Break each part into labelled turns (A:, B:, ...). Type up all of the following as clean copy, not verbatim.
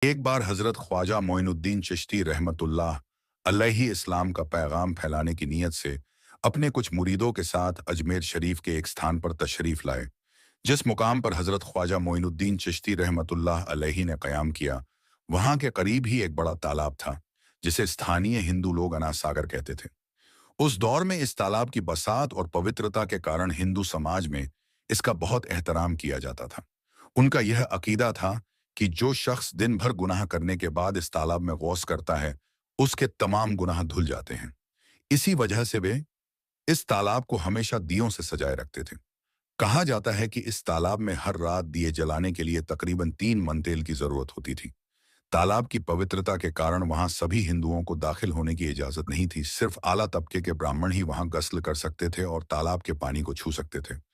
A: एक बार हजरत ख्वाजा मोइनुद्दीन चिश्ती रहमतुल्लाह अलैहि इस्लाम का पैगाम फैलाने की नीयत से अपने कुछ मुरीदों के साथ अजमेर शरीफ के एक स्थान पर तशरीफ लाए। जिस मुकाम पर हजरत ख्वाजा मोइनुद्दीन चिश्ती रहमतुल्लाह अलैहि ने क़याम किया, वहां के करीब ही एक बड़ा तालाब था, जिसे स्थानीय हिंदू लोग अना सागर कहते थे। उस दौर में इस तालाब की बसात और पवित्रता के कारण हिंदू समाज में इसका बहुत एहतराम किया जाता था। उनका यह अकीदा था कि जो शख्स दिन भर गुनाह करने के बाद इस तालाब में गौस करता है, उसके तमाम गुनाह धुल जाते हैं। इसी वजह से वे इस तालाब को हमेशा दियों से सजाए रखते थे। कहा जाता है कि इस तालाब में हर रात दिए जलाने के लिए तकरीबन 3 मन तेल की जरूरत होती थी। तालाब की पवित्रता के कारण वहां सभी हिंदुओं को दाखिल होने की इजाजत नहीं थी। सिर्फ आला तबके के ब्राह्मण ही वहां गस्ल कर सकते थे और तालाब के पानी को छू सकते थे।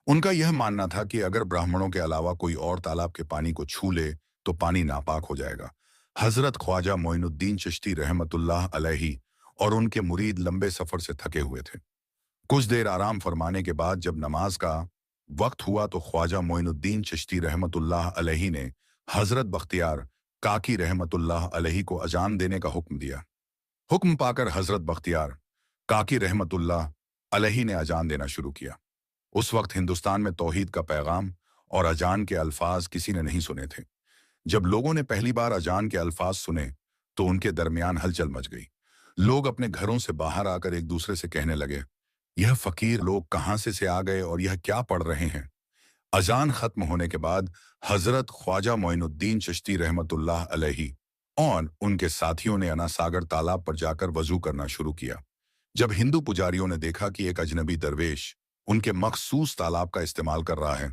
A: उनका यह मानना था कि अगर ब्राह्मणों के अलावा कोई और तालाब के पानी को छू ले तो पानी नापाक हो जाएगा। हजरत ख्वाजा मोइनुद्दीन चिश्ती रहमतुल्लाह अलैहि और उनके मुरीद लंबे सफर से थके हुए थे। कुछ देर आराम फरमाने के बाद जब नमाज का वक्त हुआ तो ख्वाजा मोइनुद्दीन चिश्ती रहमतुल्लाह अलैहि ने हजरत बख्तियार काकी रहमतुल्लाह अलैहि को अजान देने का हुक्म दिया। हुक्म पाकर हजरत बख्तियार काकी रहमतुल्लाह अलैहि ने अजान देना शुरू किया। उस वक्त हिंदुस्तान में तौहीद का पैगाम और अजान के अल्फाज किसी ने नहीं सुने थे। जब लोगों ने पहली बार अजान के अल्फाज सुने तो उनके दरमियान हलचल मच गई। लोग अपने घरों से बाहर आकर एक दूसरे से कहने लगे, यह फकीर लोग कहां से आ गए और यह क्या पढ़ रहे हैं। अजान खत्म होने के बाद हजरत ख्वाजा मोइनुद्दीन चिश्ती रहमतुल्लाह अलैहि और उनके साथियों ने अना सागर तालाब पर जाकर वजू करना शुरू किया। जब हिंदू पुजारियों ने देखा कि एक अजनबी दरवेश उनके मखसूस तालाब का इस्तेमाल कर रहा है,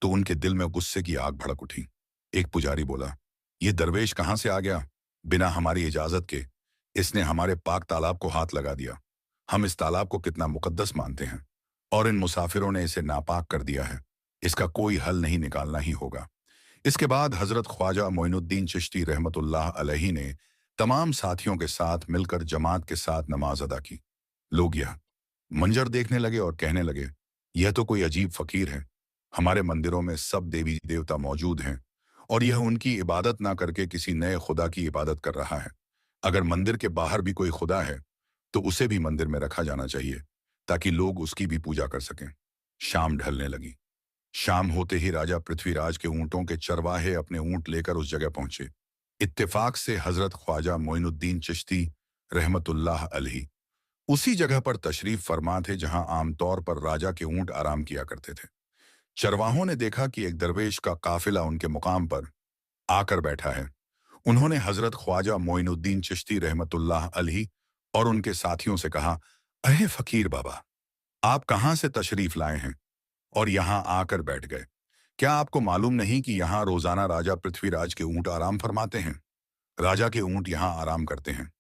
A: तो उनके दिल में गुस्से की आग भड़क उठी। एक पुजारी बोला, ये दरवेश कहां से आ गया? बिना हमारी इजाजत के इसने हमारे पाक तालाब को हाथ लगा दिया। हम इस तालाब को कितना मुकद्दस मानते हैं और इन मुसाफिरों ने इसे नापाक कर दिया है। इसका कोई हल नहीं निकालना ही होगा। इसके बाद हजरत ख्वाजा मोइनुद्दीन चिश्ती रहमतुल्लाह अलैहि ने तमाम साथियों के साथ मिलकर जमात के साथ नमाज अदा की। लोग यह मंजर देखने लगे और कहने लगे, यह तो कोई अजीब फकीर है। हमारे मंदिरों में सब देवी देवता मौजूद हैं और यह उनकी इबादत ना करके किसी नए खुदा की इबादत कर रहा है। अगर मंदिर के बाहर भी कोई खुदा है तो उसे भी मंदिर में रखा जाना चाहिए ताकि लोग उसकी भी पूजा कर सकें। शाम ढलने लगी। शाम होते ही राजा पृथ्वीराज के ऊंटों के चरवाहे अपने ऊंट लेकर उस जगह पहुंचे। इत्तेफाक से हजरत ख्वाजा मोइनुद्दीन चिश्ती रहमतुल्लाह अलैहि उसी जगह पर तशरीफ फरमा थे जहां आमतौर पर राजा के ऊंट आराम किया करते थे। चरवाहों ने देखा कि एक दरवेश का काफिला उनके मुकाम पर आकर बैठा है। उन्होंने हजरत ख्वाजा मोइनुद्दीन चिश्ती रहमतुल्लाह अलैहि और उनके साथियों से कहा, अरे फकीर बाबा, आप कहां से तशरीफ लाए हैं और यहां आकर बैठ गए? क्या आपको मालूम नहीं कि यहां रोजाना राजा पृथ्वीराज के ऊंट आराम फरमाते हैं? राजा के ऊंट यहां आराम करते हैं।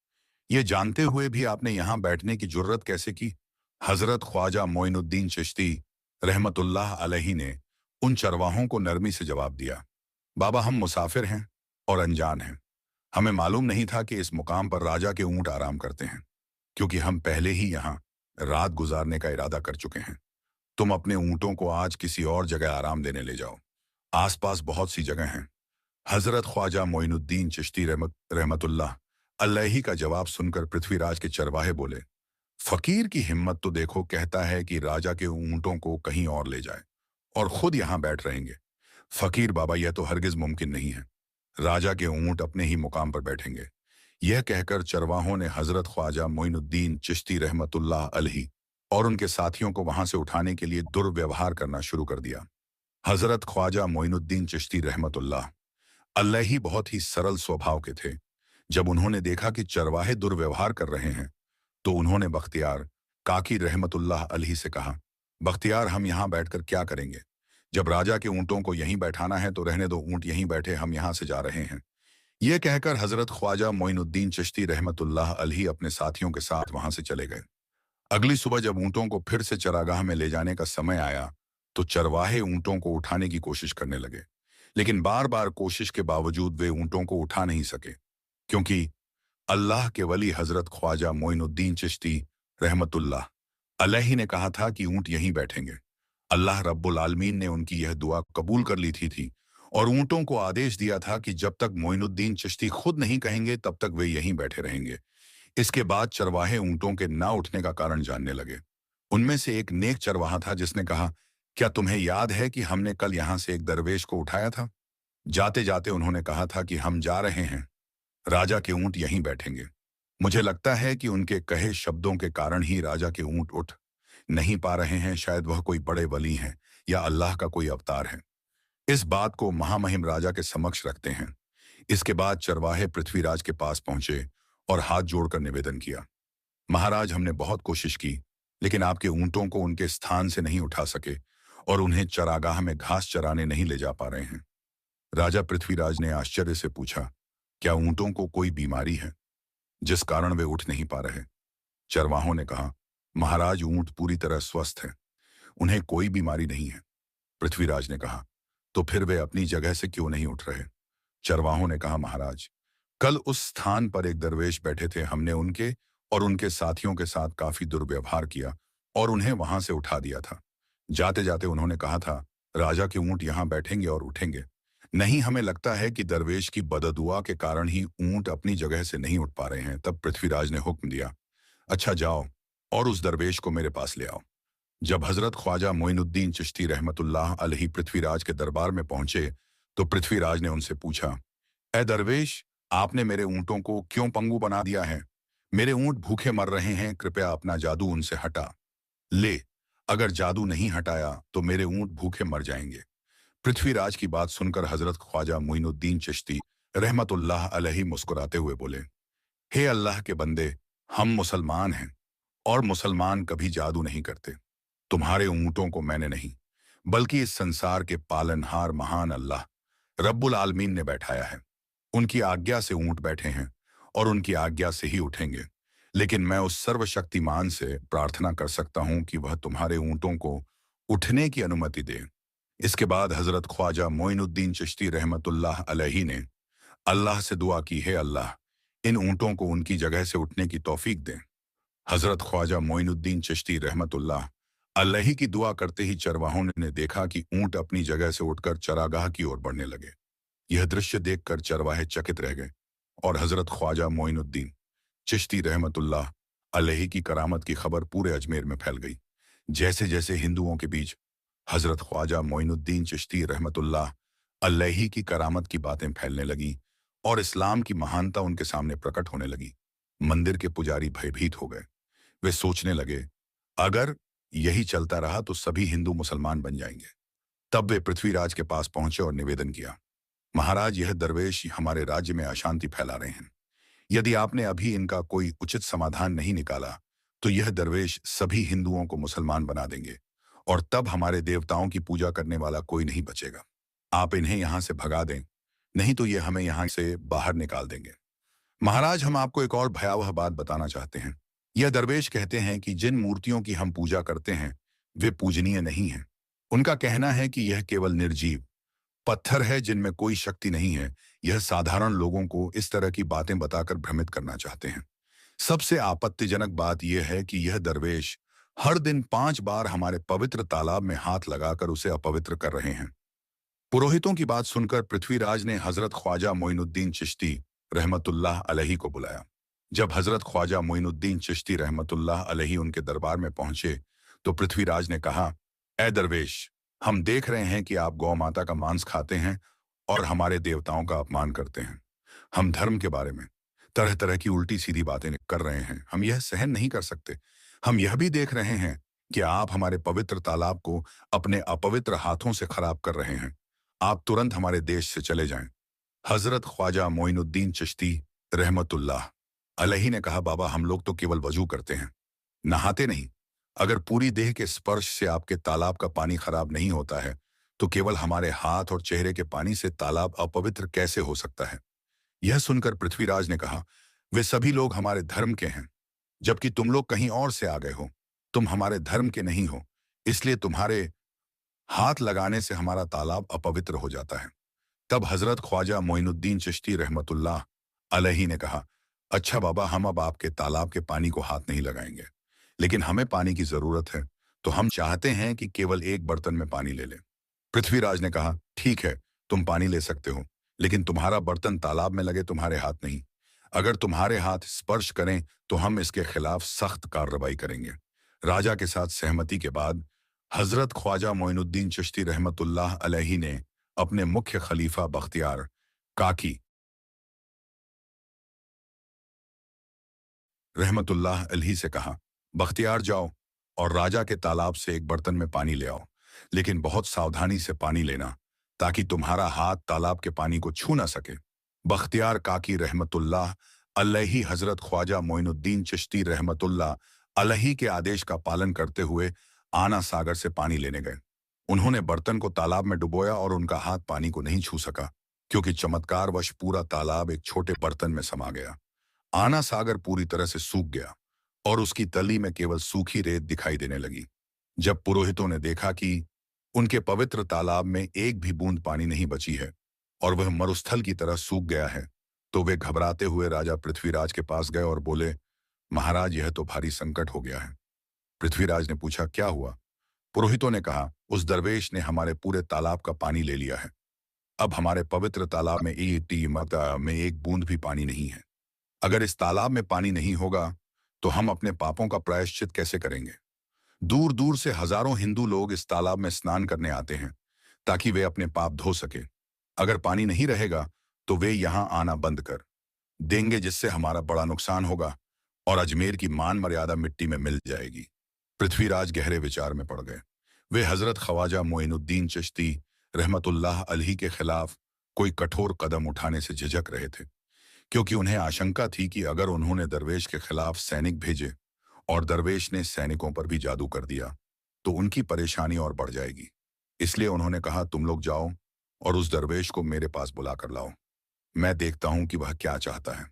A: ये जानते हुए भी आपने यहां बैठने की जुर्रत कैसे की? हजरत ख्वाजा मोइनुद्दीन चिश्ती रहमतुल्लाह अलैहि ने उन चरवाहों को नरमी से जवाब दिया, बाबा, हम मुसाफिर हैं और अनजान हैं। हमें मालूम नहीं था कि इस मुकाम पर राजा के ऊंट आराम करते हैं, क्योंकि हम पहले ही यहाँ रात गुजारने का इरादा कर चुके हैं। तुम अपने ऊंटों को आज किसी और जगह आराम देने ले जाओ। आसपास बहुत सी जगह हैं। हजरत ख्वाजा मोइनुद्दीन चिश्ती रहमतुल्लाह अलैहि का जवाब सुनकर पृथ्वीराज के चरवाहे बोले, फकीर की हिम्मत तो देखो, कहता है कि राजा के ऊंटों को कहीं और ले जाए और खुद यहां बैठ रहेंगे। फकीर बाबा, यह तो हरगिज मुमकिन नहीं है। राजा के ऊंट अपने ही मुकाम पर बैठेंगे। यह कहकर चरवाहों ने हजरत ख्वाजा मोइनुद्दीन चिश्ती रहमतुल्लाह अलैहि और उनके साथियों को वहां से उठाने के लिए दुर्व्यवहार करना शुरू कर दिया। हजरत ख्वाजा मोइनुद्दीन चिश्ती रहमतुल्लाह अलैहि बहुत ही सरल स्वभाव के थे। जब उन्होंने देखा कि चरवाहे दुर्व्यवहार कर रहे हैं तो उन्होंने बख्तियार काकी रहमतुल्लाह अलैहि से कहा, बख्तियार, हम यहाँ बैठकर क्या करेंगे? जब राजा के ऊंटों को यहीं बैठाना है तो रहने दो, ऊंट यहीं बैठे, हम यहाँ से जा रहे हैं। यह कहकर हजरत ख्वाजा मोइनुद्दीन चिश्ती रहमतुल्लाह अलैहि अपने साथियों के साथ वहां से चले गए। अगली सुबह जब ऊंटों को फिर से चरागाह में ले जाने का समय आया तो चरवाहे ऊंटों को उठाने की कोशिश करने लगे, लेकिन बार बार कोशिश के बावजूद वे ऊंटों को उठा नहीं सके, क्योंकि अल्लाह के वली हजरत ख्वाजा मोइनुद्दीन चिश्ती रहमतुल्लाह अलैहि ने कहा था कि ऊंट यहीं बैठेंगे। अल्लाह रब्बुल आलमीन ने उनकी यह दुआ कबूल कर ली थी। और ऊंटों को आदेश दिया था कि जब तक मोइनुद्दीन चिश्ती खुद नहीं कहेंगे तब तक वे यहीं बैठे रहेंगे। इसके बाद चरवाहे ऊंटों के ना उठने का कारण जानने लगे। उनमें से एक नेक चरवाहा था जिसने कहा, क्या तुम्हें याद है कि हमने कल यहां से एक दरवेश को उठाया था? जाते जाते उन्होंने कहा था कि हम जा रहे हैं, राजा के ऊंट यहीं बैठेंगे। मुझे लगता है कि उनके कहे शब्दों के कारण ही राजा के ऊंट उठ नहीं पा रहे हैं। शायद वह कोई बड़े वली हैं या अल्लाह का कोई अवतार है। इस बात को महामहिम राजा के समक्ष रखते हैं। इसके बाद चरवाहे पृथ्वीराज के पास पहुंचे और हाथ जोड़कर निवेदन किया, महाराज, हमने बहुत कोशिश की, लेकिन आपके ऊंटों को उनके स्थान से नहीं उठा सके और उन्हें चरागाह में घास चराने नहीं ले जा पा रहे हैं। राजा पृथ्वीराज ने आश्चर्य से पूछा, क्या ऊंटों को कोई बीमारी है जिस कारण वे उठ नहीं पा रहे? चरवाहों ने कहा, महाराज, ऊंट पूरी तरह स्वस्थ है, उन्हें कोई बीमारी नहीं है। पृथ्वीराज ने कहा, तो फिर वे अपनी जगह से क्यों नहीं उठ रहे? चरवाहों ने कहा, महाराज, कल उस स्थान पर एक दरवेश बैठे थे, हमने उनके और उनके साथियों के साथ काफी दुर्व्यवहार किया और उन्हें वहां से उठा दिया था। जाते जाते उन्होंने कहा था, राजा के ऊंट यहां बैठेंगे और उठेंगे। नहीं, हमें लगता है कि दरवेश की बददुआ के कारण ही ऊंट अपनी जगह से नहीं उठ पा रहे हैं। तब पृथ्वीराज ने हुक्म दिया, अच्छा जाओ और उस दरवेश को मेरे पास ले आओ। जब हजरत ख्वाजा मोइनुद्दीन चिश्ती रहमतुल्लाह अलैहि पृथ्वीराज के दरबार में पहुंचे तो पृथ्वीराज ने उनसे पूछा, ए दरवेश, आपने मेरे ऊंटों को क्यों पंगु बना दिया है? मेरे ऊंट भूखे मर रहे हैं, कृपया अपना जादू उनसे हटा ले। अगर जादू नहीं हटाया तो मेरे ऊंट भूखे मर जाएंगे। पृथ्वीराज की बात सुनकर हजरत ख्वाजा मोइनुद्दीन चिश्ती रहमतुल्लाह अलैहि मुस्कुराते हुए बोले, हे अल्लाह के बंदे, हम मुसलमान हैं और मुसलमान कभी जादू नहीं करते। तुम्हारे ऊंटों को मैंने नहीं, बल्कि इस संसार के पालनहार महान अल्लाह रब्बुल आलमीन ने बैठाया है। उनकी आज्ञा से ऊंट बैठे हैं और उनकी आज्ञा से ही उठेंगे। लेकिन मैं उस सर्वशक्तिमान से प्रार्थना कर सकता हूं कि वह तुम्हारे ऊंटों को उठने की अनुमति दे। इसके बाद हजरत ख्वाजा मोइनुद्दीन चिश्ती रहमतुल्लाह अलैहि ने अल्लाह से दुआ की, हे अल्लाह, इन ऊंटों को उनकी जगह से उठने की तौफीक दें। हजरत ख्वाजा मोइनुद्दीन चिश्ती रहमतुल्लाह अलैहि की दुआ करते ही चरवाहों ने देखा कि ऊंट अपनी जगह से उठकर चरागाह की ओर बढ़ने लगे। यह दृश्य देखकर चरवाहे चकित रह गए और हजरत ख्वाजा मोइनुद्दीन चिश्ती रहमतुल्लाह अलैहि की करामत की खबर पूरे अजमेर में फैल गई। जैसे जैसे हिंदुओं के बीच हजरत ख्वाजा मोइनुद्दीन चिश्ती रहमतुल्लाह अलैहि की करामत की बातें फैलने लगी और इस्लाम की महानता उनके सामने प्रकट होने लगी, मंदिर के पुजारी भयभीत हो गए। वे सोचने लगे, अगर यही चलता रहा तो सभी हिंदू मुसलमान बन जाएंगे। तब वे पृथ्वीराज के पास पहुंचे और निवेदन किया, महाराज, यह दरवेश हमारे राज्य में अशांति फैला रहे हैं। यदि आपने अभी इनका कोई उचित समाधान नहीं निकाला तो यह दरवेश सभी हिंदुओं को मुसलमान बना देंगे और तब हमारे देवताओं की पूजा करने वाला कोई नहीं बचेगा। आप इन्हें यहां से भगा दें, नहीं तो ये हमें यहां से बाहर निकाल देंगे। महाराज, हम आपको एक और भयावह बात बताना चाहते हैं। यह दरवेश कहते हैं कि जिन मूर्तियों की हम पूजा करते हैं वे पूजनीय नहीं हैं। उनका कहना है कि यह केवल निर्जीव पत्थर है जिनमें कोई शक्ति नहीं है। यह साधारण लोगों को इस तरह की बातें बताकर भ्रमित करना चाहते हैं। सबसे आपत्तिजनक बात यह है कि यह दरवेश हर दिन 5 बार हमारे पवित्र तालाब में हाथ लगाकर उसे अपवित्र कर रहे हैं। पुरोहितों की बात सुनकर पृथ्वीराज ने हजरत ख्वाजा मोइनुद्दीन चिश्ती रहमतुल्लाह अलैहि को बुलाया। जब हजरत ख्वाजा मोइनुद्दीन चिश्ती रहमतुल्लाह अलैहि उनके दरबार में पहुंचे तो पृथ्वीराज ने कहा, ए दरवेश, हम देख रहे हैं कि आप गौ माता का मांस खाते हैं और हमारे देवताओं का अपमान करते हैं। हम धर्म के बारे में तरह तरह की उल्टी सीधी बातें कर रहे हैं। हम यह सहन नहीं कर सकते। हम यह भी देख रहे हैं कि आप हमारे पवित्र तालाब को अपने अपवित्र हाथों से खराब कर रहे हैं। आप तुरंत हमारे देश से चले जाएं। हजरत ख्वाजा मोइनुद्दीन चिश्ती रहमतुल्लाह अलैहि ने कहा, बाबा, हम लोग तो केवल वजू करते हैं, नहाते नहीं। अगर पूरी देह के स्पर्श से आपके तालाब का पानी खराब नहीं होता है तो केवल हमारे हाथ और चेहरे के पानी से तालाब अपवित्र कैसे हो सकता है? यह सुनकर पृथ्वीराज ने कहा, वे सभी लोग हमारे धर्म के हैं, जबकि तुम लोग कहीं और से आ गए हो। तुम हमारे धर्म के नहीं हो, इसलिए तुम्हारे हाथ लगाने से हमारा तालाब अपवित्र हो जाता है। तब हजरत ख्वाजा मोइनुद्दीन चिश्ती रहमतुल्लाह अलैहि ने कहा, अच्छा बाबा, हम अब आपके तालाब के पानी को हाथ नहीं लगाएंगे, लेकिन हमें पानी की जरूरत है, तो हम चाहते हैं कि केवल एक बर्तन में पानी ले लें। पृथ्वीराज ने कहा, ठीक है, तुम पानी ले सकते हो, लेकिन तुम्हारा बर्तन तालाब में लगे, तुम्हारे हाथ नहीं। अगर तुम्हारे हाथ स्पर्श करें तो हम इसके खिलाफ सख्त कार्रवाई करेंगे। राजा के साथ सहमति के बाद हजरत ख्वाजा मोइनुद्दीन चिश्ती रहमतुल्लाह अलैहि ने अपने मुख्य खलीफा बख्तियार काकी रहमतुल्लाह अलैहि से कहा, बख्तियार जाओ और राजा के तालाब से एक बर्तन में पानी ले आओ, लेकिन बहुत सावधानी से पानी लेना, ताकि तुम्हारा हाथ तालाब के पानी को छू ना सके। बख्तियार काकी रहमतुल्लाह अलैहि हजरत ख्वाजा मोइनुद्दीन चिश्ती रहमतुल्लाह अलैहि के आदेश का पालन करते हुए आना सागर से पानी लेने गए। उन्होंने बर्तन को तालाब में डुबोया और उनका हाथ पानी को नहीं छू सका, क्योंकि चमत्कारवश पूरा तालाब एक छोटे बर्तन में समा गया। आना सागर पूरी तरह से सूख गया और उसकी तली में केवल सूखी रेत दिखाई देने लगी। जब पुरोहितों ने देखा कि उनके पवित्र तालाब में एक भी बूंद पानी नहीं बची है और वह मरुस्थल की तरह सूख गया है, तो वे घबराते हुए राजा पृथ्वीराज के पास गए और बोले, महाराज, यह तो भारी संकट हो गया है। पृथ्वीराज ने पूछा, क्या हुआ? पुरोहितों ने कहा, उस दरवेश ने हमारे पूरे तालाब का पानी ले लिया है। अब हमारे पवित्र तालाब में एक बूंद भी पानी नहीं है। अगर इस तालाब में पानी नहीं होगा तो हम अपने पापों का प्रायश्चित कैसे करेंगे? दूर दूर से हजारों हिंदू लोग इस तालाब में स्नान करने आते हैं ताकि वे अपने पाप धो सके। अगर पानी नहीं रहेगा तो वे यहाँ आना बंद कर देंगे, जिससे हमारा बड़ा नुकसान होगा और अजमेर की मान मर्यादा मिट्टी में मिल जाएगी। पृथ्वीराज गहरे विचार में पड़ गए। वे हजरत ख्वाजा मोइनुद्दीन चिश्ती रहमतुल्लाह अलैहि के खिलाफ कोई कठोर कदम उठाने से झिझक रहे थे, क्योंकि उन्हें आशंका थी कि अगर उन्होंने दरवेश के खिलाफ सैनिक भेजे और दरवेश ने सैनिकों पर भी जादू कर दिया तो उनकी परेशानी और बढ़ जाएगी। इसलिए उन्होंने कहा, तुम लोग जाओ और उस दरवेश को मेरे पास बुला कर लाओ। मैं देखता हूं कि वह क्या चाहता है।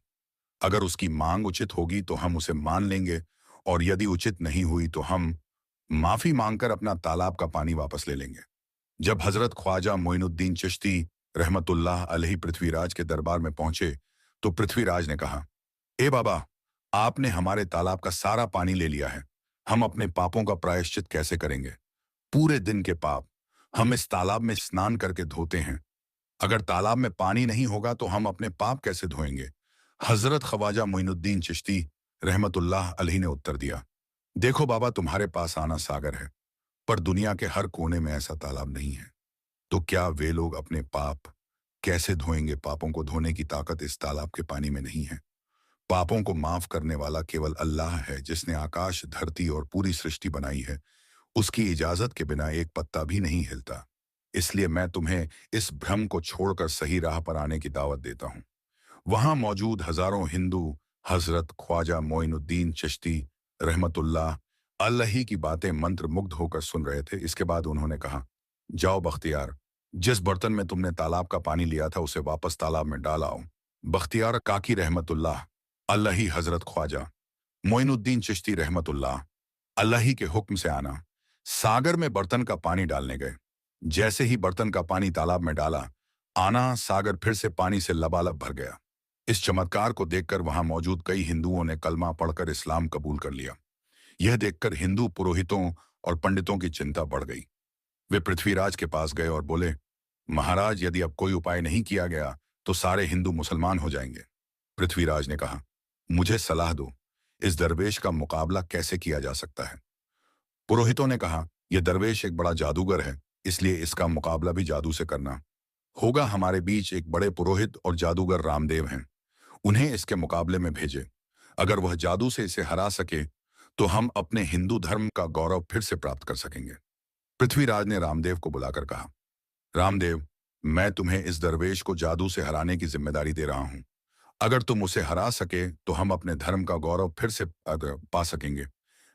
A: अगर उसकी मांग उचित होगी तो हम उसे मान लेंगे, और यदि उचित नहीं हुई तो हम माफी मांगकर अपना तालाब का पानी वापस ले लेंगे। जब हजरत ख्वाजा मोइनुद्दीन चिश्ती रहमतुल्लाह अलैहि पृथ्वीराज के दरबार में पहुंचे तो पृथ्वीराज ने कहा, ए बाबा, आपने हमारे तालाब का सारा पानी ले लिया है। हम अपने पापों का प्रायश्चित कैसे करेंगे? पूरे दिन के पाप हम इस तालाब में स्नान करके धोते हैं। अगर तालाब में पानी नहीं होगा तो हम अपने पाप कैसे धोएंगे? हजरत ख्वाजा मोइनुद्दीन चिश्ती रहमतुल्लाह अलैहि ने उत्तर दिया, देखो बाबा, तुम्हारे पास आना सागर है, पर दुनिया के हर कोने में ऐसा तालाब नहीं है। तो क्या वे लोग अपने पाप कैसे धोएंगे? पापों को धोने की ताकत इस तालाब के पानी में नहीं है। पापों को माफ करने वाला केवल अल्लाह है, जिसने आकाश, धरती और पूरी सृष्टि बनाई है। उसकी इजाजत के बिना एक पत्ता भी नहीं हिलता। इसलिए मैं तुम्हें इस भ्रम को छोड़कर सही राह पर आने की दावत देता हूँ। वहां मौजूद हजारों हिंदू हजरत ख्वाजा मोइनुद्दीन चिश्ती रहमतुल्लाह अलैहि की बातें मंत्र मुग्ध होकर सुन रहे थे। इसके बाद उन्होंने कहा, जाओ बख्तियार, जिस बर्तन में तुमने तालाब का पानी लिया था उसे वापस तालाब में डाल आओ। बख्तियार काकी रहमतुल्लाह अलैहि हजरत ख्वाजा मोइनुद्दीन चिश्ती रहमतुल्लाह अलैहि के हुक्म से आना सागर में बर्तन का पानी डालने गए। जैसे ही बर्तन का पानी तालाब में डाला, आना सागर फिर से पानी से लबालब भर गया। इस चमत्कार को देखकर वहां मौजूद कई हिंदुओं ने कलमा पढ़कर इस्लाम कबूल कर लिया। यह देखकर हिंदू पुरोहितों और पंडितों की चिंता बढ़ गई। वे पृथ्वीराज के पास गए और बोले, महाराज, यदि अब कोई उपाय नहीं किया गया तो सारे हिंदू मुसलमान हो जाएंगे। पृथ्वीराज ने कहा, मुझे सलाह दो, इस दरवेश का मुकाबला कैसे किया जा सकता है? पुरोहितों ने कहा, यह दरवेश एक बड़ा जादूगर है, इसलिए इसका मुकाबला भी जादू से करना होगा। हमारे बीच एक बड़े पुरोहित और जादूगर रामदेव हैं, उन्हें इसके मुकाबले में भेजे। अगर वह जादू से इसे हरा सके तो हम अपने हिंदू धर्म का गौरव फिर से प्राप्त कर सकेंगे। पृथ्वीराज ने रामदेव को बुलाकर कहा, रामदेव, मैं तुम्हें इस दरवेश को जादू से हराने की जिम्मेदारी दे रहा हूं। अगर तुम उसे हरा सके तो हम अपने धर्म का गौरव फिर से पा सकेंगे।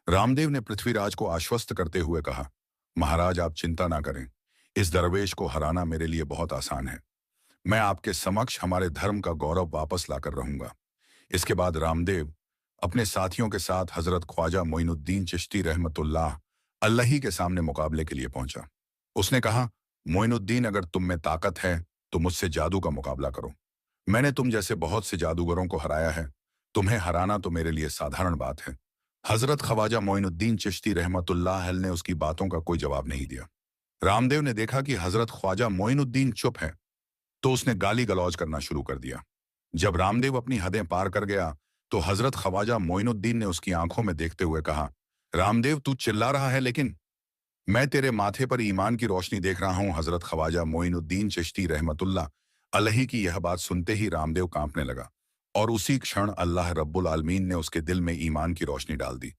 A: रामदेव ने पृथ्वीराज को आश्वस्त करते हुए कहा, महाराज, आप चिंता ना करें, इस दरवेश को हराना मेरे लिए बहुत आसान है। मैं आपके समक्ष हमारे धर्म का गौरव वापस लाकर रहूंगा। इसके बाद रामदेव अपने साथियों के साथ हजरत ख्वाजा मोइनुद्दीन चिश्ती रहमतुल्लाह अलैहि के सामने मुकाबले के लिए पहुंचा। उसने कहा, मोइनुद्दीन, अगर तुम में ताकत है तो मुझसे जादू का मुकाबला करो। मैंने तुम जैसे बहुत से जादूगरों को हराया है, तुम्हें हराना तो मेरे लिए साधारण बात है। हजरत ख्वाजा मोइनुद्दीन चिश्ती रहमतुल्लाह ने उसकी बातों का कोई जवाब नहीं दिया। रामदेव ने देखा कि हजरत ख्वाजा मोइनुद्दीन चुप है, तो उसने गाली गलौज करना शुरू कर दिया। जब रामदेव अपनी हदें पार कर गया तो हजरत ख्वाजा मोइनुद्दीन ने उसकी आंखों में देखते हुए कहा, रामदेव तू चिल्ला रहा है लेकिन मैं तेरे माथे पर ईमान की रोशनी देख रहा हूं। हजरत ख्वाजा मोइनुद्दीन चिश्ती रहमतुल्लाह अलैहि की यह बात सुनते ही रामदेव कांपने लगा और उसी क्षण अल्लाह रब्बुल आलमीन ने उसके दिल में ईमान की रोशनी डाल दी।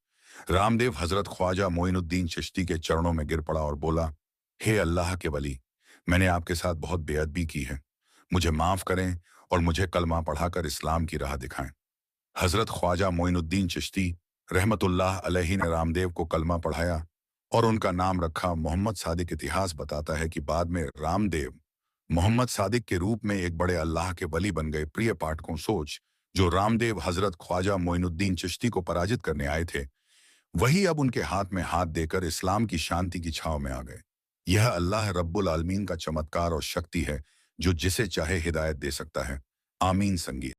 A: रामदेव हजरत ख्वाजा मोइनुद्दीन चिश्ती के चरणों में गिर पड़ा और बोला, हे अल्लाह के वली, मैंने आपके साथ बहुत बेअदबी की है, मुझे माफ करें और मुझे कलमा पढ़ाकर इस्लाम की राह दिखाएं। हजरत ख्वाजा मोइनुद्दीन चिश्ती रहमतुल्लाह अलैहि ने रामदेव को कलमा पढ़ाया और उनका नाम रखा मोहम्मद सादिक। इतिहास बताता है कि बाद में रामदेव मोहम्मद सादिक के रूप में एक बड़े अल्लाह के वली बन गए। प्रिय पाठकों, सोच, जो रामदेव हजरत ख्वाजा मोइनुद्दीन चिश्ती को पराजित करने आए थे, वही अब उनके हाथ में हाथ देकर इस्लाम की शांति की छाव में आ गए। यह अल्लाह रब्बुल आलमीन का चमत्कार और शक्ति है जो जिसे चाहे हिदायत दे सकता है। आमीन। संगीत।